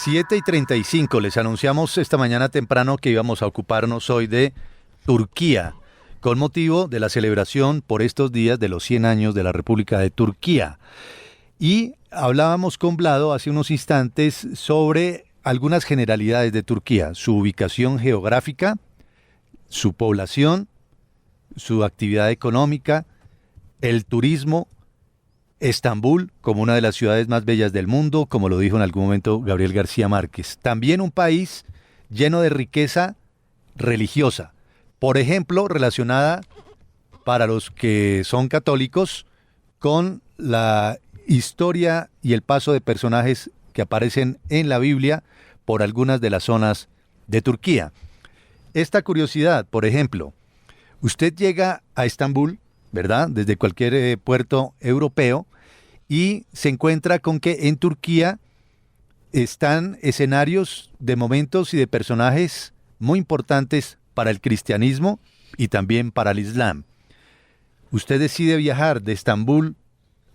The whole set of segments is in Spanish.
7:35, les anunciamos esta mañana temprano que íbamos a ocuparnos hoy de Turquía, con motivo de la celebración por estos días de los 100 años de la República de Turquía. Y hablábamos con Vlado hace unos instantes sobre algunas generalidades de Turquía, su ubicación geográfica, su población, su actividad económica, el turismo, Estambul como una de las ciudades más bellas del mundo, como lo dijo en algún momento Gabriel García Márquez. También un país lleno de riqueza religiosa, por ejemplo, relacionada para los que son católicos con la historia y el paso de personajes que aparecen en la Biblia por algunas de las zonas de Turquía. Esta curiosidad, por ejemplo, usted llega a Estambul, ¿verdad?, desde cualquier puerto europeo, y se encuentra con que en Turquía están escenarios de momentos y de personajes muy importantes para el cristianismo y también para el islam. Usted decide viajar de Estambul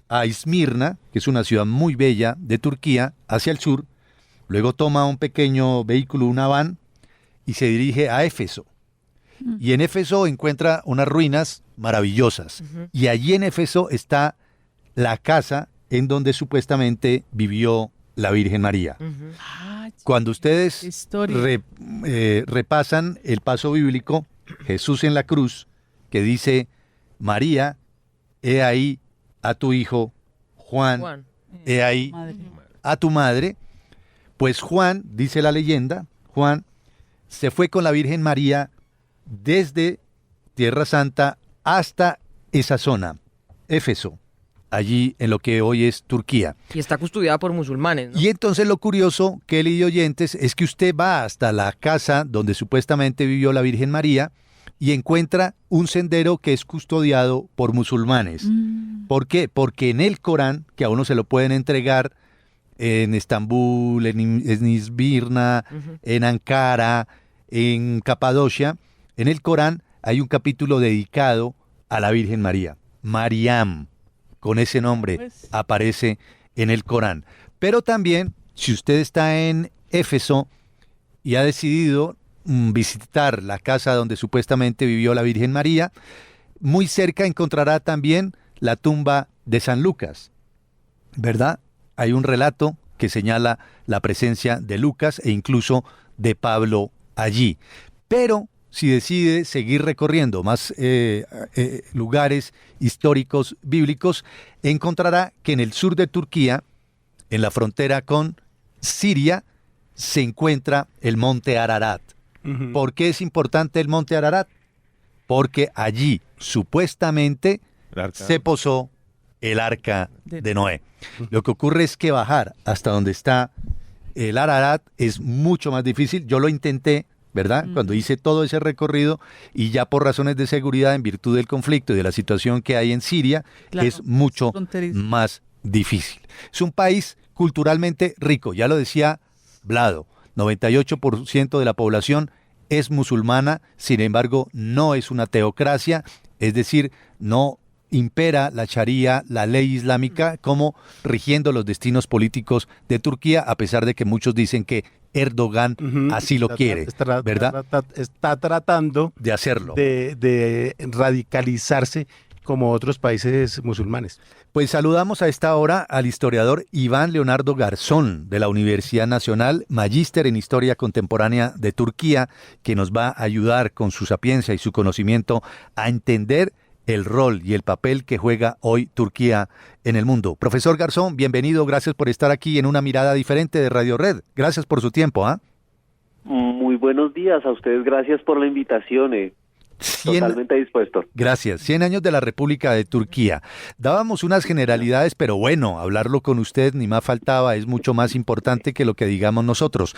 a Izmirna, que es una ciudad muy bella de Turquía, hacia el sur, luego toma un pequeño vehículo, una van, y se dirige a Éfeso. Y en Éfeso encuentra unas ruinas maravillosas. Y allí en Éfeso está la casa en donde supuestamente vivió la Virgen María. Cuando ustedes repasan el paso bíblico, Jesús en la cruz, que dice, María, he ahí a tu hijo, Juan, he ahí a tu madre, pues Juan, dice la leyenda, Juan se fue con la Virgen María desde Tierra Santa hasta esa zona, Éfeso, allí en lo que hoy es Turquía. Y está custodiada por musulmanes, ¿no? Y entonces lo curioso, Kelly y oyentes, es que usted va hasta la casa donde supuestamente vivió la Virgen María y encuentra un sendero que es custodiado por musulmanes. ¿Por qué? Porque en el Corán, que a uno se lo pueden entregar en Estambul, en Izmirna, en Ankara, en Capadocia, en el Corán hay un capítulo dedicado a la Virgen María. Mariam, con ese nombre, aparece en el Corán. Pero también, si usted está en Éfeso y ha decidido visitar la casa donde supuestamente vivió la Virgen María, muy cerca encontrará también la tumba de San Lucas, ¿verdad? Hay un relato que señala la presencia de Lucas e incluso de Pablo allí. Pero si decide seguir recorriendo más lugares históricos bíblicos, encontrará que en el sur de Turquía, en la frontera con Siria, se encuentra el monte Ararat. ¿Por qué es importante el monte Ararat? Porque allí supuestamente se posó el arca de Noé. Lo que ocurre es que bajar hasta donde está el Ararat es mucho más difícil. Yo lo intenté, ¿verdad? Cuando hice todo ese recorrido y ya por razones de seguridad, en virtud del conflicto y de la situación que hay en Siria, es mucho más difícil. Es un país culturalmente rico, ya lo decía Vlado, 98% de la población es musulmana, sin embargo no es una teocracia, es decir, no impera la sharia, la ley islámica, como rigiendo los destinos políticos de Turquía, a pesar de que muchos dicen que Erdogan así lo quiere, ¿verdad? Está tratando de hacerlo, de radicalizarse como otros países musulmanes. Pues saludamos a esta hora al historiador Iván Leonardo Garzón, de la Universidad Nacional, magíster en Historia Contemporánea de Turquía, que nos va a ayudar con su sapiencia y su conocimiento a entender el rol y el papel que juega hoy Turquía en el mundo. Profesor Garzón, bienvenido, gracias por estar aquí en Una Mirada Diferente de Radio Red. Gracias por su tiempo. Muy buenos días a ustedes, gracias por la invitación. Totalmente dispuesto. Gracias. 100 años de la República de Turquía. Dábamos unas generalidades, pero bueno, hablarlo con usted ni más faltaba, es mucho más importante que lo que digamos nosotros.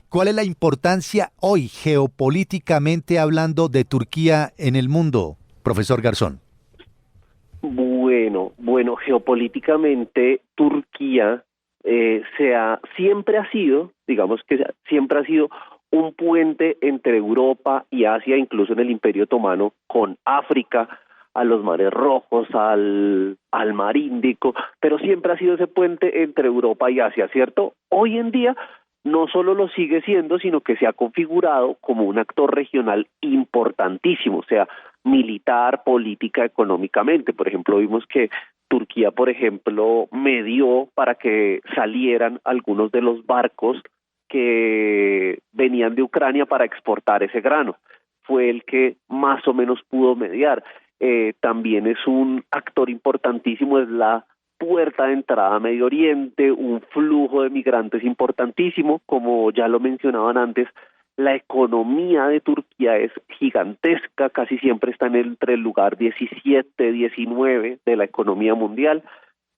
¿Cuál es la importancia hoy, geopolíticamente hablando, de Turquía en el mundo, profesor Garzón? Bueno, geopolíticamente Turquía siempre ha sido, digamos que siempre ha sido un puente entre Europa y Asia, incluso en el Imperio Otomano, con África, a los mares rojos, al mar Índico, pero siempre ha sido ese puente entre Europa y Asia, ¿cierto? Hoy en día no solo lo sigue siendo, sino que se ha configurado como un actor regional importantísimo, o sea, militar, política, económicamente. Por ejemplo, vimos que Turquía, por ejemplo, medió para que salieran algunos de los barcos que venían de Ucrania para exportar ese grano. Fue el que más o menos pudo mediar. También es un actor importantísimo, es la puerta de entrada a Medio Oriente, un flujo de migrantes importantísimo, como ya lo mencionaban antes. La economía de Turquía es gigantesca, casi siempre está entre el lugar 17, 19 de la economía mundial,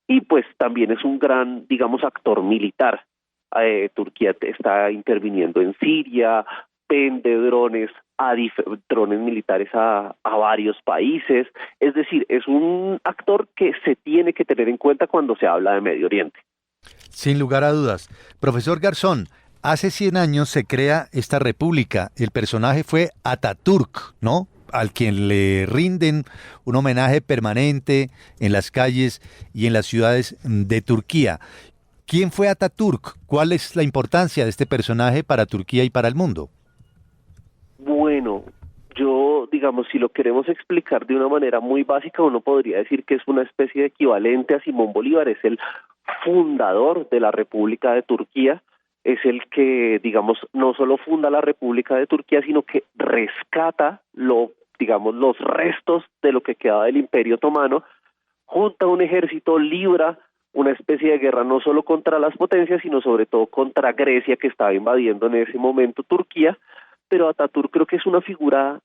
y pues también es un gran, digamos, actor militar. Turquía está interviniendo en Siria, vende drones drones militares a varios países, es decir, es un actor que se tiene que tener en cuenta cuando se habla de Medio Oriente. Sin lugar a dudas. Profesor Garzón, hace 100 años se crea esta república. El personaje fue Atatürk, ¿no? Al quien le rinden un homenaje permanente en las calles y en las ciudades de Turquía. ¿Quién fue Atatürk? ¿Cuál es la importancia de este personaje para Turquía y para el mundo? Bueno, yo, digamos, si lo queremos explicar de una manera muy básica, uno podría decir que es una especie de equivalente a Simón Bolívar, es el fundador de la República de Turquía, es el que, digamos, no solo funda la República de Turquía, sino que rescata digamos, los restos de lo que quedaba del Imperio Otomano, junta un ejército, libra una especie de guerra no solo contra las potencias, sino sobre todo contra Grecia, que estaba invadiendo en ese momento Turquía. Pero Atatürk creo que es una figura,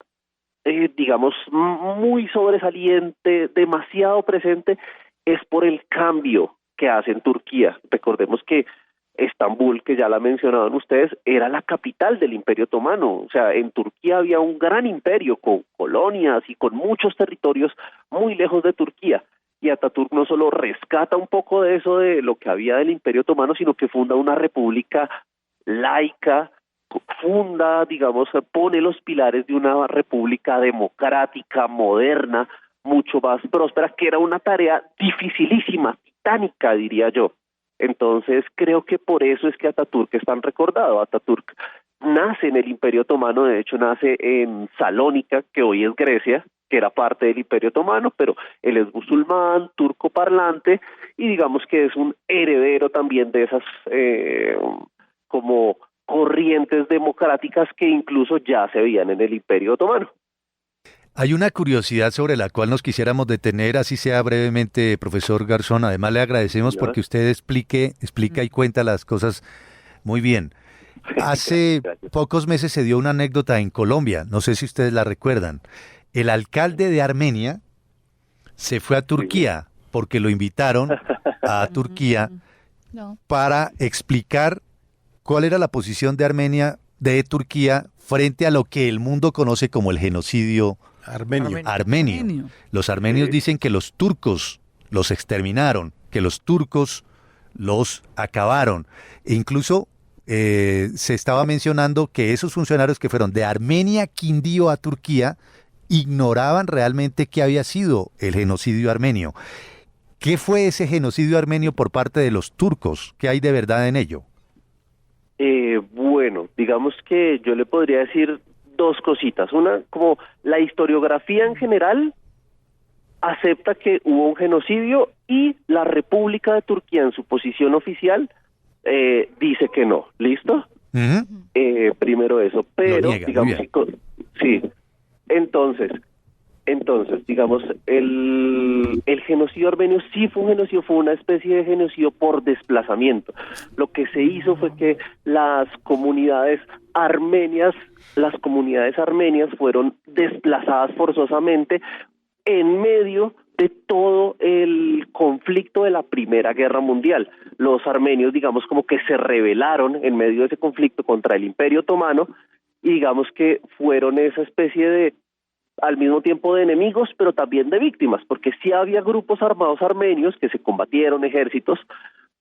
digamos, muy sobresaliente, demasiado presente, es por el cambio que hace en Turquía. Recordemos que Estambul, que ya la mencionaban ustedes, era la capital del Imperio Otomano. O sea, en Turquía había un gran imperio con colonias y con muchos territorios muy lejos de Turquía. Y Atatürk no solo rescata un poco de eso, de lo que había del Imperio Otomano, sino que funda una república laica, digamos, pone los pilares de una república democrática, moderna, mucho más próspera, que era una tarea dificilísima, titánica, diría yo. Entonces, creo que por eso es que Atatürk es tan recordado. Atatürk nace en el Imperio Otomano, de hecho nace en Salónica, que hoy es Grecia, que era parte del Imperio Otomano, pero él es musulmán, turco parlante, y digamos que es un heredero también de esas como corrientes democráticas que incluso ya se veían en el Imperio Otomano. Hay una curiosidad sobre la cual nos quisiéramos detener, así sea brevemente, profesor Garzón. Además, le agradecemos porque usted explica y cuenta las cosas muy bien. Hace pocos meses se dio una anécdota en Colombia, no sé si ustedes la recuerdan. El alcalde de Armenia se fue a Turquía porque lo invitaron a Turquía para explicar cuál era la posición de Turquía frente a lo que el mundo conoce como el genocidio armenio. Los armenios dicen que los turcos los exterminaron, que los turcos los acabaron. E incluso se estaba mencionando que esos funcionarios que fueron de Armenia Quindío a Turquía ignoraban realmente qué había sido el genocidio armenio. ¿Qué fue ese genocidio armenio por parte de los turcos? ¿Qué hay de verdad en ello? Bueno, digamos que yo le podría decir dos cositas. Una, como la historiografía en general acepta que hubo un genocidio y la República de Turquía en su posición oficial dice que no. ¿Listo? Primero eso, pero niega, digamos, sí. Entonces, digamos, el genocidio armenio sí fue un genocidio, fue una especie de genocidio por desplazamiento. Lo que se hizo fue que las comunidades armenias fueron desplazadas forzosamente en medio de todo el conflicto de la Primera Guerra Mundial. Los armenios, digamos, como que se rebelaron en medio de ese conflicto contra el Imperio Otomano y digamos que fueron esa especie de, al mismo tiempo, de enemigos, pero también de víctimas, porque sí había grupos armados armenios que se combatieron, ejércitos,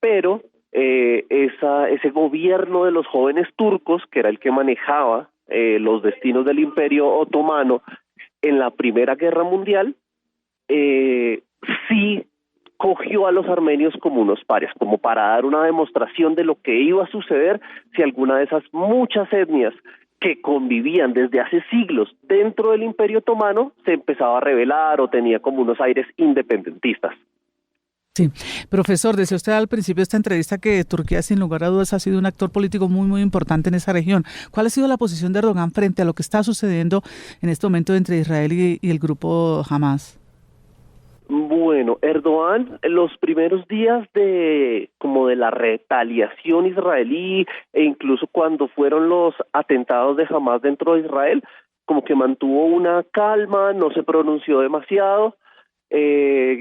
pero ese gobierno de los jóvenes turcos, que era el que manejaba los destinos del Imperio Otomano en la Primera Guerra Mundial, sí cogió a los armenios como unos parias, como para dar una demostración de lo que iba a suceder si alguna de esas muchas etnias que convivían desde hace siglos dentro del Imperio Otomano se empezaba a rebelar o tenía como unos aires independentistas. Sí, profesor, decía usted al principio de esta entrevista que Turquía sin lugar a dudas ha sido un actor político muy importante en esa región. ¿Cuál ha sido la posición de Erdogan frente a lo que está sucediendo en este momento entre Israel y el grupo Hamas? Bueno, Erdogan, en los primeros días de la retaliación israelí e incluso cuando fueron los atentados de Hamas dentro de Israel, como que mantuvo una calma, no se pronunció demasiado.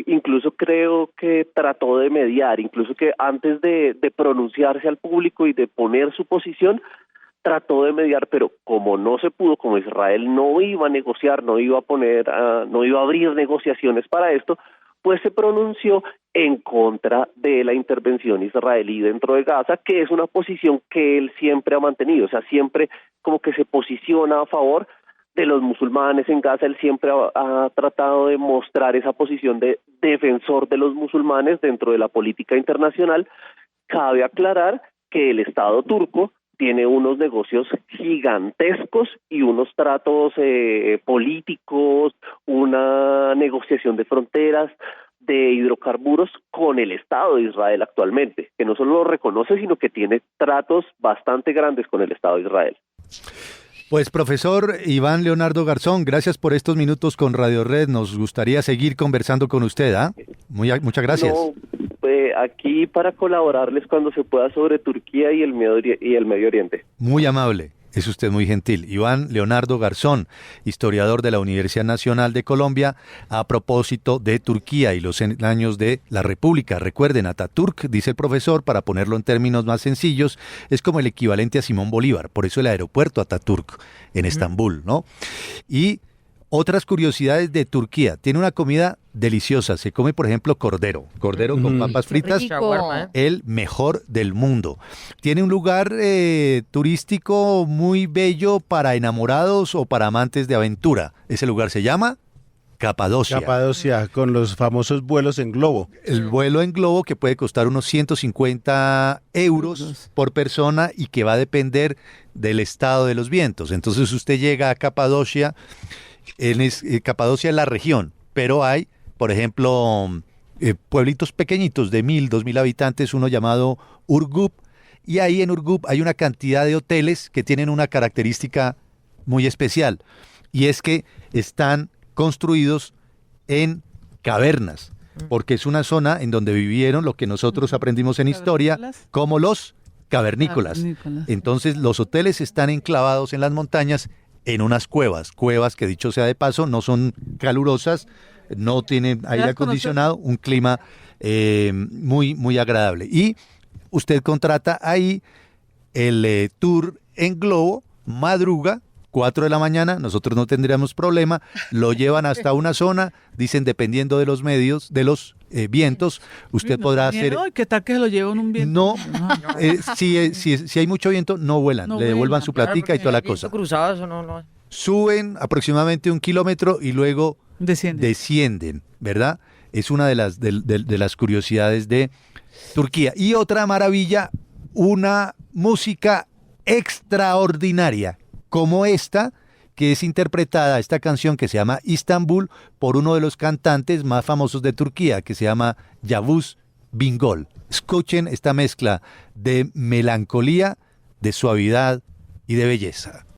Incluso creo que trató de mediar, incluso que antes de pronunciarse al público y de poner su posición, trató de mediar, pero como no se pudo, como Israel no iba a negociar, no iba a abrir negociaciones para esto, pues se pronunció en contra de la intervención israelí dentro de Gaza, que es una posición que él siempre ha mantenido, o sea, siempre como que se posiciona a favor de los musulmanes en Gaza. Él siempre ha tratado de mostrar esa posición de defensor de los musulmanes dentro de la política internacional. Cabe aclarar que el Estado turco tiene unos negocios gigantescos y unos tratos políticos, una negociación de fronteras, de hidrocarburos con el Estado de Israel actualmente, que no solo lo reconoce, sino que tiene tratos bastante grandes con el Estado de Israel. Pues profesor Iván Leonardo Garzón, gracias por estos minutos con Radio Red. Nos gustaría seguir conversando con usted. Muchas gracias. No, aquí para colaborarles cuando se pueda sobre Turquía y el Medio Oriente. Muy amable. Es usted muy gentil. Iván Leonardo Garzón, historiador de la Universidad Nacional de Colombia, a propósito de Turquía y los años de la República. Recuerden, Atatürk, dice el profesor, para ponerlo en términos más sencillos, es como el equivalente a Simón Bolívar, por eso el aeropuerto Atatürk en Estambul, ¿no? Y otras curiosidades de Turquía. Tiene una comida deliciosa. Se come, por ejemplo, cordero con papas fritas, el mejor del mundo. Tiene un lugar turístico muy bello para enamorados o para amantes de aventura. Ese lugar se llama Capadocia. Capadocia, con los famosos vuelos en globo. El vuelo en globo que puede costar unos 150 euros por persona y que va a depender del estado de los vientos. Entonces usted llega a Capadocia. Capadocia es la región, pero hay, por ejemplo, pueblitos pequeñitos de 1.000, 2.000 habitantes, uno llamado Urgup, y ahí en Urgup hay una cantidad de hoteles que tienen una característica muy especial, y es que están construidos en cavernas, porque es una zona en donde vivieron lo que nosotros aprendimos en historia como los cavernícolas. Entonces los hoteles están enclavados en las montañas, en unas cuevas que dicho sea de paso no son calurosas, no tienen aire acondicionado, un clima muy agradable. Y usted contrata ahí el tour en globo, madruga, 4 de la mañana, nosotros no tendríamos problema, lo llevan hasta una zona, dicen dependiendo de los medios, de los vientos, usted podrá hacer... ¿Qué tal que lo llevan un viento? No, si hay mucho viento, no vuelan, le devuelvan su platica y toda la cosa. Cruzado, eso no. Suben aproximadamente 1 kilómetro y luego descienden, ¿verdad? Es una de las curiosidades de Turquía. Y otra maravilla, una música extraordinaria, como esta, que es interpretada, esta canción que se llama Istambul, por uno de los cantantes más famosos de Turquía, que se llama Yavuz Bingöl. Escuchen esta mezcla de melancolía, de suavidad y de belleza.